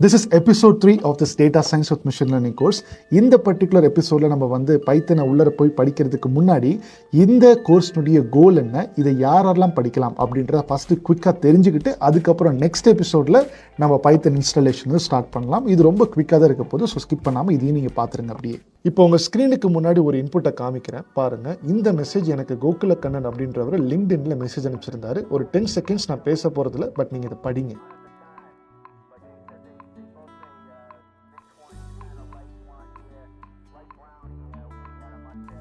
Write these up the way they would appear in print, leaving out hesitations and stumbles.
This is episode 3 of this data science with machine learning course. இந்த particular எபிசோடில் நம்ம வந்து பைத்தனை உள்ளர போய் படிக்கிறதுக்கு முன்னாடி இந்த கோர்ஸ்னுடைய கோல் என்ன, இதை யாரெல்லாம் படிக்கலாம் அப்படின்றத ஃபஸ்ட்டு குவிக்காக தெரிஞ்சுக்கிட்டு அதுக்கப்புறம் நெக்ஸ்ட் எபிசோடில் நம்ம பைத்தன் இன்ஸ்டாலேஷன் ஸ்டார்ட் பண்ணலாம். இது ரொம்ப குவிக்காக தான் இருக்க போது, ஸோ ஸ்கிப் பண்ணாமல் இதையும் நீங்கள் பார்த்துருங்க. அப்படியே இப்போ உங்கள் ஸ்க்ரீனுக்கு முன்னாடி ஒரு இன்புட்டை காமிக்கிறேன் பாருங்கள். இந்த மெசேஜ் எனக்கு கோகுல கண்ணன் அப்படின்றவர் லிங்க்டின்ல மெசேஜ் அனுப்பிச்சிருந்தாரு. ஒரு 10 செகண்ட்ஸ் நான் பேச போகிறதில்ல, பட் நீங்கள் இதை படிங்க.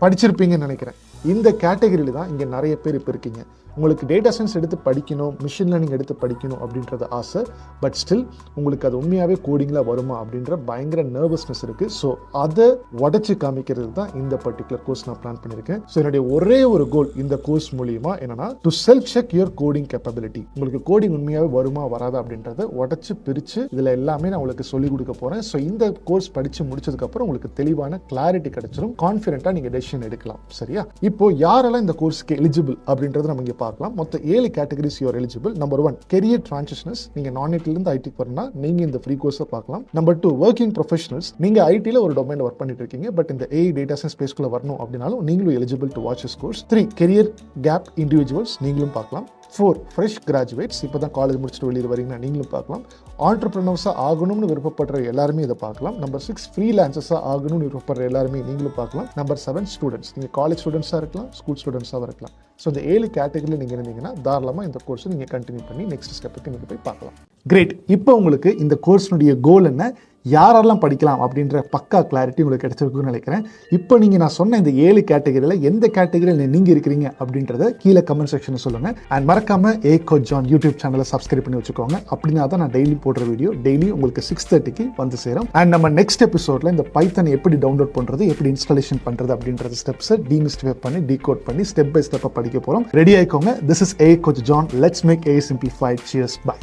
படிச்சிருப்பீங்கன்னு நினைக்கிறேன். இந்த கேட்டகரியில் தான் இங்கே நிறைய பேர் இப்போ இருக்கீங்க. உங்களுக்கு டேட்டா சயின்ஸ் எடுத்து படிக்கணும், மிஷின் லேர்னிங் எடுத்து படிக்கணும் அப்படின்றது ஆசை. பட் ஸ்டில் உங்களுக்கு அது உண்மையாகவே கோடிங்கில் வருமா அப்படின்ற பயங்கர நர்வஸ்னஸ் இருக்குது. ஸோ அதை உடச்சி காமிக்கிறது தான் இந்த பர்டிகுலர் கோர்ஸ் நான் பிளான் பண்ணியிருக்கேன். ஸோ என்னுடைய ஒரே ஒரு கோல் இந்த கோர்ஸ் மூலியமா என்னன்னா, to self check your coding capability. உங்களுக்கு கோடிங் உண்மையாகவே வருமா வராதா அப்படின்றத உடச்சி பிரித்து இதில் எல்லாமே நான் உங்களுக்கு சொல்லிக் கொடுக்க போகிறேன். ஸோ இந்த கோர்ஸ் படித்து முடிச்சதுக்கப்புறம் உங்களுக்கு தெளிவான கிளாரிட்டி கிடைச்சிடும். கான்ஃபிடென்ட்டாக நீங்கள் டெசிஷன் எடுக்கலாம். சரியா? இப்போ யாரெல்லாம் இந்த கோர்ஸ்க்கு எலிஜிபிள் அப்படின்றத நம்ம இங்கே பார்க்கலாம். மொத்தம் 7 categories you are eligible. Number 1 career transitioners. நீங்க நான் ஐடிலேருந்து ஐடிக்கு வரணும்னா நீங்க இந்த ஃப்ரீ கோர்ஸை பார்க்கலாம். Number 2 working professionals. நீங்க ஐடியில் ஒரு டொமைனில் ஒர்க் பண்ணிட்டு இருக்கீங்க, பட் இந்த ஏஐ டேட்டா சயின்ஸ் ஸ்பேஸ்க்குள்ள வரணும் அப்படின்னாலும் நீங்களும் eligible to watch this course. 3 career gap individuals, நீங்களும் பார்க்கலாம். 4 ஃப்ரெஷ் கிராஜுவேட்ஸ், இப்போ தான் காலேஜ் முடிச்சுட்டு வெளியே வரீங்கன்னா நீங்களும் பார்க்கலாம். ஆண்டர்பிரினர்ஸாக ஆகணும்னு விருப்பப்படுற எல்லாருமே இதை பார்க்கலாம். நம்பர் 6 ஃப்ரீலான்சர்ஸாக ஆகணும்னு விருப்பப்படுற எல்லாருமே நீங்களும் பார்க்கலாம். Number 7 students. நீங்கள் காலேஜ் ஸ்டூடெண்ட்ஸாக இருக்கலாம், ஸ்கூல் ஸ்டூடெண்ட்ஸாக இருக்கலாம். ஸோ இந்த 7 கேட்டகரியில் நீங்கள் இருந்தீங்கன்னா தாராளமாக இந்த கோர்ஸை நீங்கள் கண்டினியூ பண்ணி நெக்ஸ்ட் ஸ்டெப்புக்கு நீங்கள் போய் பார்க்கலாம். கிரேட். இப்போ உங்களுக்கு இந்த கோர்ஸ்னுடைய கோல் என்ன, யாரெல்லாம் படிக்கலாம் அப்படின்ற பக்கா கிளாரிட்டி உங்களுக்கு கிடைச்சிருக்குன்னு நினைக்கிறேன். இப்போ நீங்கள் நான் சொன்ன இந்த 7 கேட்டகரியில் எந்த கேட்டகரியில் நீங்கள் இருக்கிறீங்க அப்படின்றத கீழே கமெண்ட் செக்ஷனில் சொல்லுங்கள். அண்ட் மறக்காமல் கோச் ஜான் யூடியூப் சேனலை சப்ஸ்கிரைப் பண்ணி வச்சுக்கோங்க. அப்படின்னா தான் நான் டெய்லி போடுற வீடியோ டெய்லி உங்களுக்கு 6:30க்கு வந்து சேரும். அண்ட் நம்ம நெக்ஸ்ட் எபிசோடில் இந்த பைத்தனை எப்படி டவுன்லோட் பண்ணுறது, எப்படி இன்ஸ்டாலேஷன் பண்ணுறது அப்படின்றது ஸ்டெப்ஸை டீமிஸ்டிஃபை பண்ணி டீகோட் பண்ணி ஸ்டெப் பை ஸ்டெப்பாக படிக்க போகிறோம். ரெடி ஆயிக்கோங்க. This is coach John. Let's make AI simplified. Cheers. Bye.